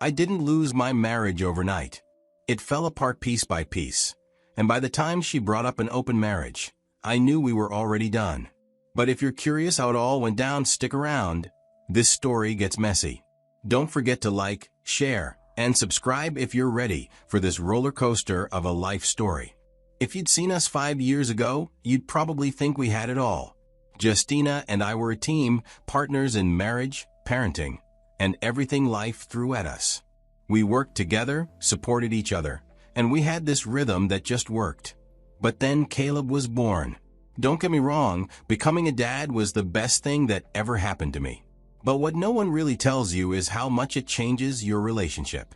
I didn't lose my marriage overnight. It fell apart piece by piece, and by the time she brought up an open marriage, I knew we were already done. But if you're curious how it all went down, stick around. This story gets messy. Don't forget to like, share, and subscribe if you're ready for this roller coaster of a life story. If you'd seen us 5 years ago, you'd probably think we had it all. Justina and I were a team, partners in marriage, parenting, and everything life threw at us. We worked together, supported each other, and we had this rhythm that just worked. But then Caleb was born. Don't get me wrong, becoming a dad was the best thing that ever happened to me. But what no one really tells you is how much it changes your relationship.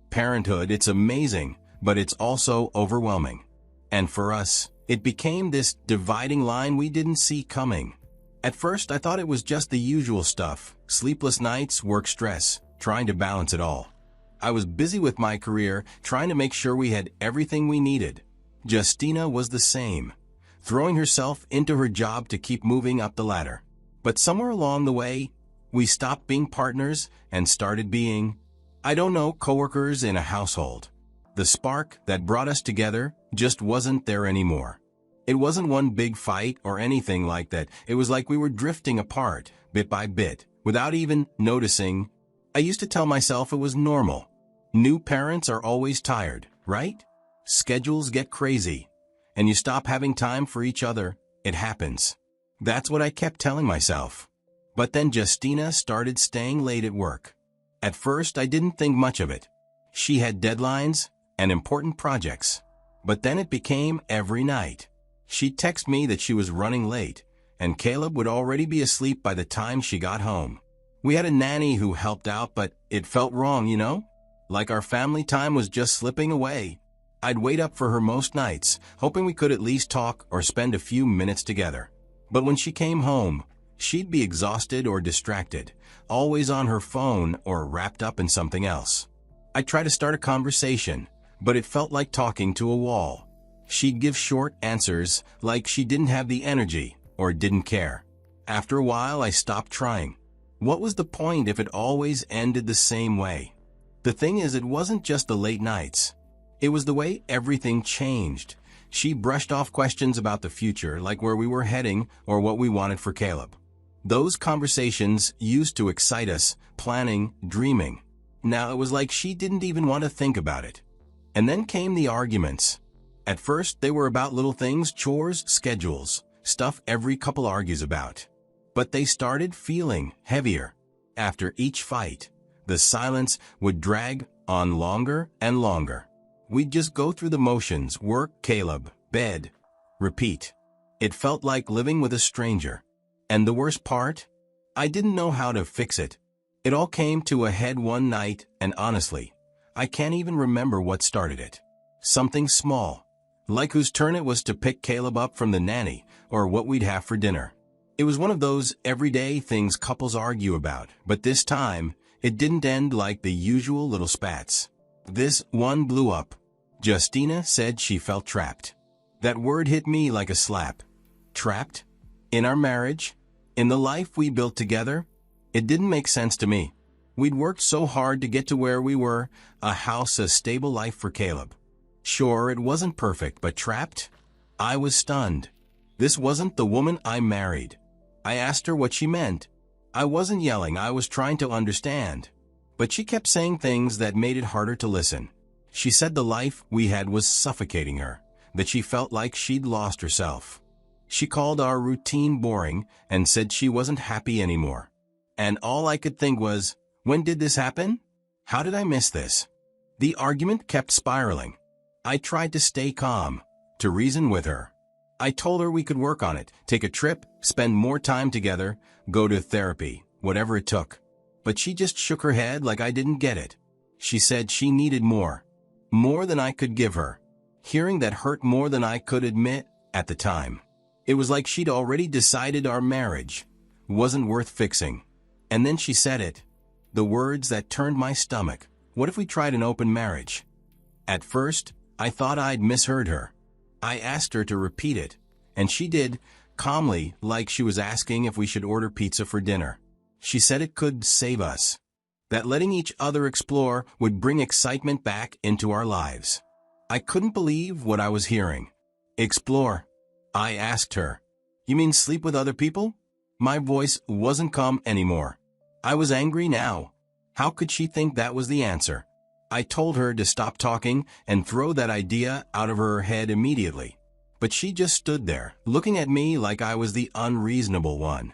Parenthood, it's amazing, but it's also overwhelming. And for us, it became this dividing line we didn't see coming. At first, I thought it was just the usual stuff: sleepless nights, work stress, trying to balance it all. I was busy with my career, trying to make sure we had everything we needed. Justina was the same, throwing herself into her job to keep moving up the ladder. But somewhere along the way, we stopped being partners and started being, I don't know, coworkers in a household. The spark that brought us together just wasn't there anymore. It wasn't one big fight or anything like that. It was like we were drifting apart, bit by bit, without even noticing. I used to tell myself it was normal. New parents are always tired, right? Schedules get crazy, and you stop having time for each other. It happens. That's what I kept telling myself. But then Justina started staying late at work. At first, I didn't think much of it. She had deadlines and important projects. But then it became every night. She'd text me that she was running late, and Caleb would already be asleep by the time she got home. We had a nanny who helped out, but it felt wrong, you know? Like our family time was just slipping away. I'd wait up for her most nights, hoping we could at least talk or spend a few minutes together. But when she came home, she'd be exhausted or distracted, always on her phone or wrapped up in something else. I'd try to start a conversation, but it felt like talking to a wall. She'd give short answers, like she didn't have the energy or didn't care. After a while, I stopped trying. What was the point if it always ended the same way? The thing is, it wasn't just the late nights. It was the way everything changed. She brushed off questions about the future, like where we were heading or what we wanted for Caleb. Those conversations used to excite us, planning, dreaming. Now it was like she didn't even want to think about it. And then came the arguments. At first, they were about little things, chores, schedules, stuff every couple argues about. But they started feeling heavier. After each fight, the silence would drag on longer and longer. We'd just go through the motions: work, Caleb, bed, repeat. It felt like living with a stranger. And the worst part? I didn't know how to fix it. It all came to a head one night, and honestly, I can't even remember what started it. Something small, like whose turn it was to pick Caleb up from the nanny, or what we'd have for dinner. It was one of those everyday things couples argue about, but this time, it didn't end like the usual little spats. This one blew up. Justina said she felt trapped. That word hit me like a slap. Trapped? In our marriage? In the life we built together? It didn't make sense to me. We'd worked so hard to get to where we were, a house, a stable life for Caleb. Sure, it wasn't perfect, but trapped? I was stunned. This wasn't the woman I married. I asked her what she meant. I wasn't yelling, I was trying to understand. But she kept saying things that made it harder to listen. She said the life we had was suffocating her, that she felt like she'd lost herself. She called our routine boring and said she wasn't happy anymore. And all I could think was, when did this happen? How did I miss this? The argument kept spiraling. I tried to stay calm, to reason with her. I told her we could work on it, take a trip, spend more time together, go to therapy, whatever it took. But she just shook her head like I didn't get it. She said she needed more than I could give her. Hearing that hurt more than I could admit at the time. It was like she'd already decided our marriage wasn't worth fixing. And then she said it. The words that turned my stomach. What if we tried an open marriage? At first, I thought I'd misheard her. I asked her to repeat it, and she did, calmly, like she was asking if we should order pizza for dinner. She said it could save us. that letting each other explore would bring excitement back into our lives. I couldn't believe what I was hearing. Explore? I asked her. You mean sleep with other people? My voice wasn't calm anymore. I was angry now. How could she think that was the answer? I told her to stop talking and throw that idea out of her head immediately. But she just stood there, looking at me like I was the unreasonable one.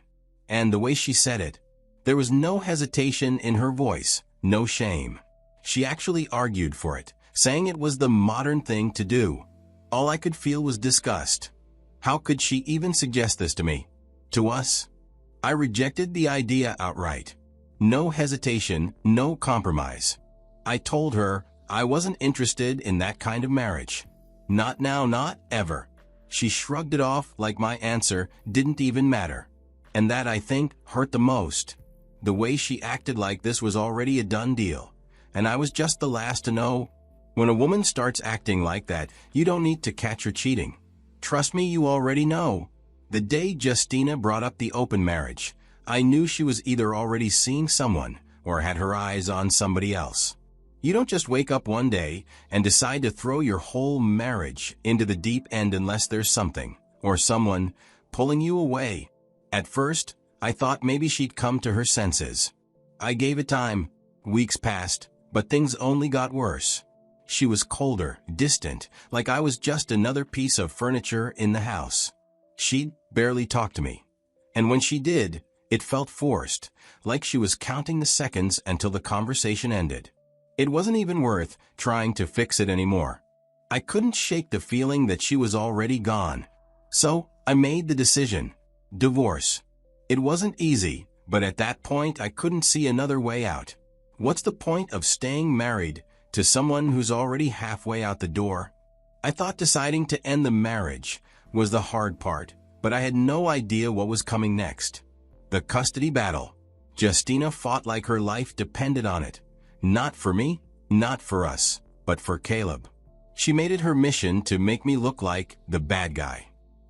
And the way she said it, there was no hesitation in her voice, no shame. She actually argued for it, saying it was the modern thing to do. All I could feel was disgust. How could she even suggest this to me? To us? I rejected the idea outright. No hesitation, no compromise. I told her I wasn't interested in that kind of marriage. Not now, not ever. She shrugged it off like my answer didn't even matter. And that, I think, hurt the most. The way she acted like this was already a done deal, and I was just the last to know. When a woman starts acting like that, you don't need to catch her cheating. Trust me, you already know. The day Justina brought up the open marriage, I knew she was either already seeing someone or had her eyes on somebody else. You don't just wake up one day and decide to throw your whole marriage into the deep end unless there's something or someone pulling you away. At first, I thought maybe she'd come to her senses. I gave it time. Weeks passed, but things only got worse. She was colder, distant, like I was just another piece of furniture in the house. She'd barely talk to me. And when she did, it felt forced, like she was counting the seconds until the conversation ended. It wasn't even worth trying to fix it anymore. I couldn't shake the feeling that she was already gone. So, I made the decision. Divorce. It wasn't easy, but at that point I couldn't see another way out. What's the point of staying married to someone who's already halfway out the door? I thought deciding to end the marriage was the hard part, but I had no idea what was coming next. The custody battle. Justina fought like her life depended on it. Not for me, not for us, but for Caleb. She made it her mission to make me look like the bad guy.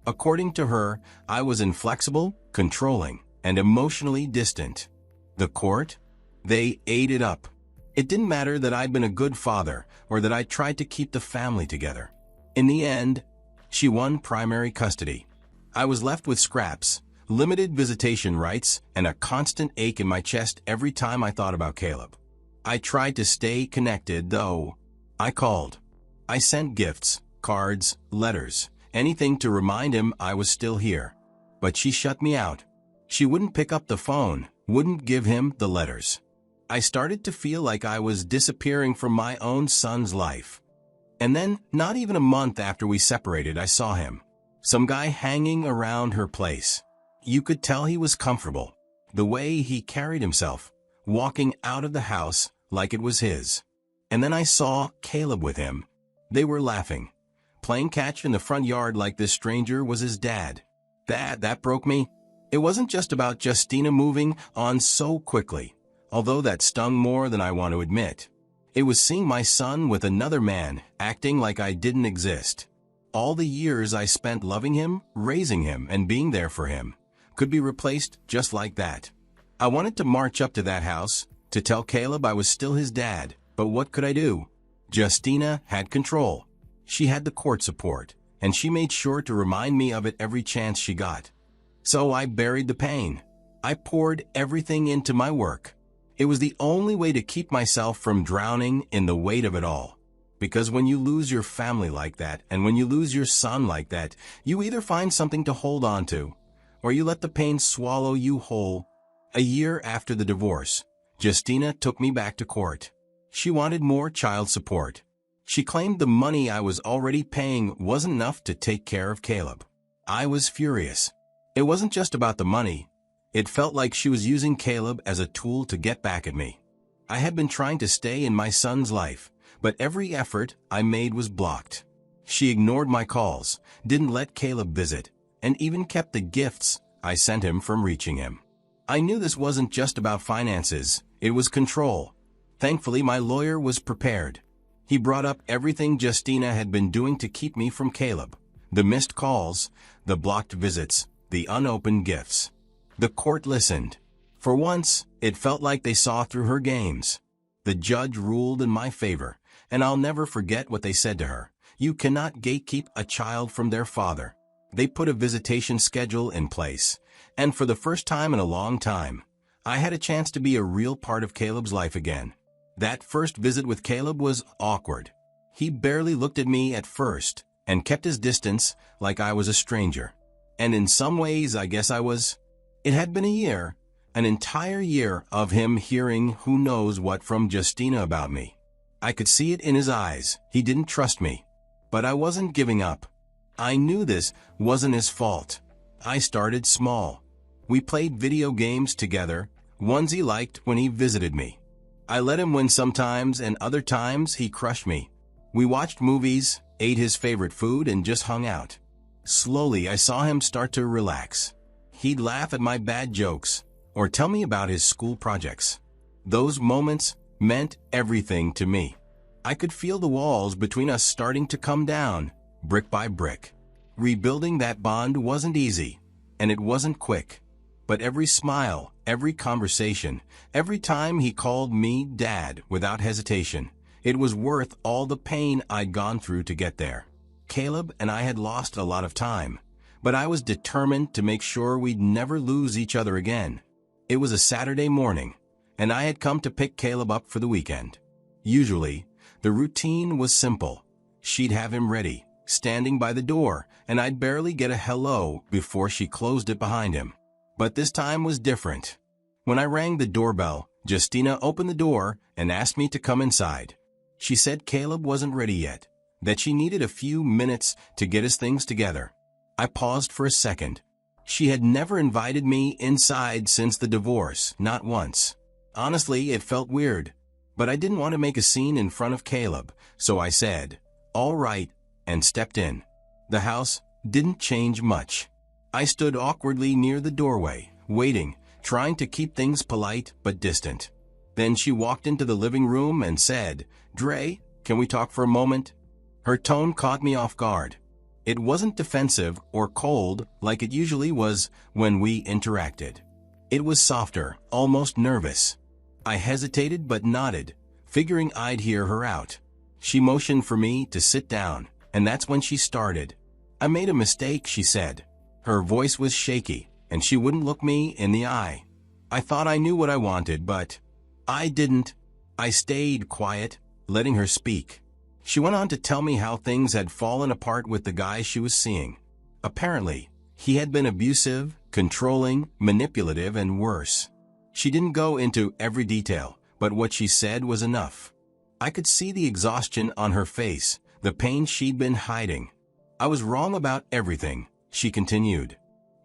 According to her, I was inflexible, controlling, and emotionally distant. The court? They ate it up. It didn't matter that I'd been a good father or that I tried to keep the family together. In the end, she won primary custody. I was left with scraps, limited visitation rights, and a constant ache in my chest every time I thought about Caleb. I tried to stay connected, though. I called. I sent gifts, cards, letters, anything to remind him I was still here. But she shut me out. She wouldn't pick up the phone, wouldn't give him the letters. I started to feel like I was disappearing from my own son's life. And then, not even a month after we separated, I saw him. Some guy hanging around her place. You could tell he was comfortable. The way he carried himself, walking out of the house like it was his. And then I saw Caleb with him. They were laughing, playing catch in the front yard like this stranger was his dad. That broke me. It wasn't just about Justina moving on so quickly, although that stung more than I want to admit. It was seeing my son with another man, acting like I didn't exist. All the years I spent loving him, raising him, and being there for him could be replaced just like that. I wanted to march up to that house, to tell Caleb I was still his dad, but what could I do? Justina had control. She had the court support, and she made sure to remind me of it every chance she got. So I buried the pain. I poured everything into my work. It was the only way to keep myself from drowning in the weight of it all. Because when you lose your family like that, and when you lose your son like that, you either find something to hold on to, or you let the pain swallow you whole. A year after the divorce, Justina took me back to court. She wanted more child support. She claimed the money I was already paying wasn't enough to take care of Caleb. I was furious. It wasn't just about the money. It felt like she was using Caleb as a tool to get back at me. I had been trying to stay in my son's life, but every effort I made was blocked. She ignored my calls, didn't let Caleb visit, and even kept the gifts I sent him from reaching him. I knew this wasn't just about finances, it was control. Thankfully, my lawyer was prepared. He brought up everything Justina had been doing to keep me from Caleb. The missed calls, the blocked visits, the unopened gifts. The court listened. For once, it felt like they saw through her games. The judge ruled in my favor, and I'll never forget what they said to her. You cannot gatekeep a child from their father. They put a visitation schedule in place, and for the first time in a long time, I had a chance to be a real part of Caleb's life again. That first visit with Caleb was awkward. He barely looked at me at first, and kept his distance like I was a stranger. And in some ways, I guess I was. It had been a year, an entire year of him hearing who knows what from Justina about me. I could see it in his eyes. He didn't trust me. But I wasn't giving up. I knew this wasn't his fault. I started small. We played video games together, ones he liked when he visited me. I let him win sometimes, and other times he crushed me. We watched movies, ate his favorite food, and just hung out. Slowly, I saw him start to relax. He'd laugh at my bad jokes, or tell me about his school projects. Those moments meant everything to me. I could feel the walls between us starting to come down, brick by brick. Rebuilding that bond wasn't easy, and it wasn't quick. But every smile, every conversation, every time he called me Dad without hesitation, it was worth all the pain I'd gone through to get there. Caleb and I had lost a lot of time, but I was determined to make sure we'd never lose each other again. It was a Saturday morning, and I had come to pick Caleb up for the weekend. Usually, the routine was simple. She'd have him ready, standing by the door, and I'd barely get a hello before she closed it behind him. But this time was different. When I rang the doorbell, Justina opened the door and asked me to come inside. She said Caleb wasn't ready yet, that she needed a few minutes to get his things together. I paused for a second. She had never invited me inside since the divorce, not once. Honestly, it felt weird, but I didn't want to make a scene in front of Caleb, so I said, "All right," and stepped in. The house didn't change much. I stood awkwardly near the doorway, waiting, trying to keep things polite but distant. Then she walked into the living room and said, "Dre, can we talk for a moment?" Her tone caught me off guard. It wasn't defensive or cold like it usually was when we interacted. It was softer, almost nervous. I hesitated but nodded, figuring I'd hear her out. She motioned for me to sit down, and that's when she started. "I made a mistake," she said. Her voice was shaky, and she wouldn't look me in the eye. I thought I knew what I wanted, but I didn't. I stayed quiet, letting her speak. She went on to tell me how things had fallen apart with the guy she was seeing. Apparently, he had been abusive, controlling, manipulative, and worse. She didn't go into every detail, but what she said was enough. I could see the exhaustion on her face, the pain she'd been hiding. "I was wrong about everything," she continued.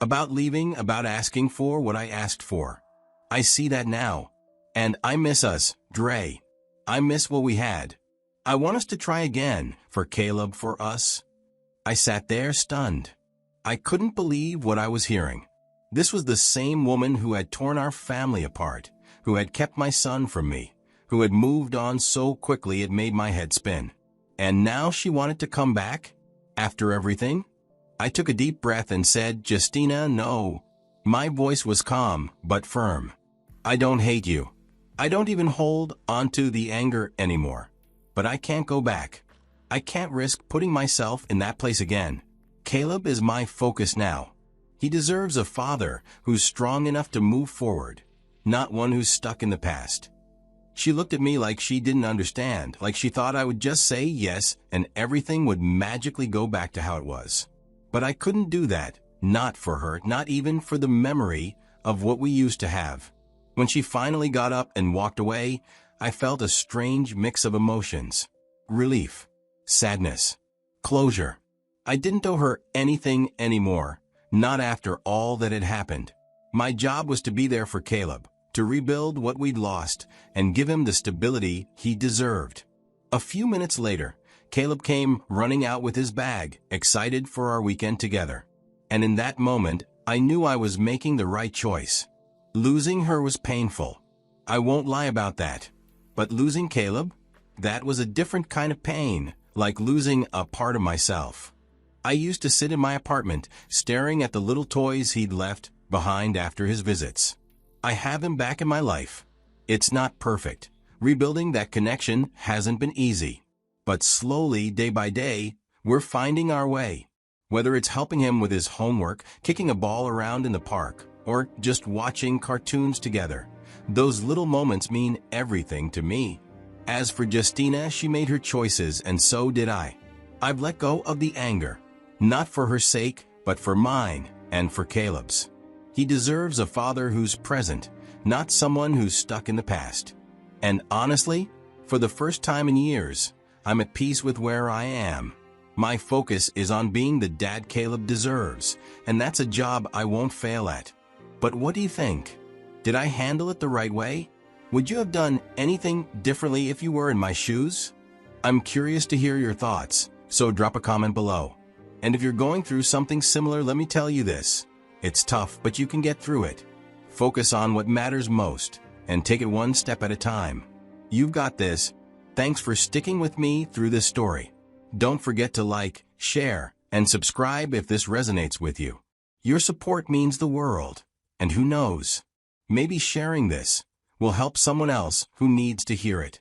"About leaving, about asking for what I asked for. I see that now. And I miss us, Dre. I miss what we had. I want us to try again, for Caleb, for us." I sat there stunned. I couldn't believe what I was hearing. This was the same woman who had torn our family apart, who had kept my son from me, who had moved on so quickly it made my head spin. And now she wanted to come back? After everything? I took a deep breath and said, "Justina, no." My voice was calm, but firm. "I don't hate you. I don't even hold onto the anger anymore. But I can't go back. I can't risk putting myself in that place again. Caleb is my focus now. He deserves a father who's strong enough to move forward, not one who's stuck in the past." She looked at me like she didn't understand, like she thought I would just say yes and everything would magically go back to how it was. But I couldn't do that, not for her, not even for the memory of what we used to have. When she finally got up and walked away, I felt a strange mix of emotions. Relief, sadness, closure. I didn't owe her anything anymore, not after all that had happened. My job was to be there for Caleb, to rebuild what we'd lost and give him the stability he deserved. A few minutes later, Caleb came running out with his bag, excited for our weekend together. And in that moment, I knew I was making the right choice. Losing her was painful. I won't lie about that. But losing Caleb? That was a different kind of pain, like losing a part of myself. I used to sit in my apartment, staring at the little toys he'd left behind after his visits. I have him back in my life. It's not perfect. Rebuilding that connection hasn't been easy. But slowly, day by day, we're finding our way. Whether it's helping him with his homework, kicking a ball around in the park, or just watching cartoons together, those little moments mean everything to me. As for Justina, she made her choices, and so did I. I've let go of the anger, not for her sake, but for mine and for Caleb's. He deserves a father who's present, not someone who's stuck in the past. And honestly, for the first time in years, I'm at peace with where I am. My focus is on being the dad Caleb deserves, and that's a job I won't fail at. But what do you think? Did I handle it the right way? Would you have done anything differently if you were in my shoes? I'm curious to hear your thoughts, so drop a comment below. And if you're going through something similar, let me tell you this. It's tough, but you can get through it. Focus on what matters most, and take it one step at a time. You've got this. Thanks for sticking with me through this story. Don't forget to like, share, and subscribe if this resonates with you. Your support means the world. And who knows? Maybe sharing this will help someone else who needs to hear it.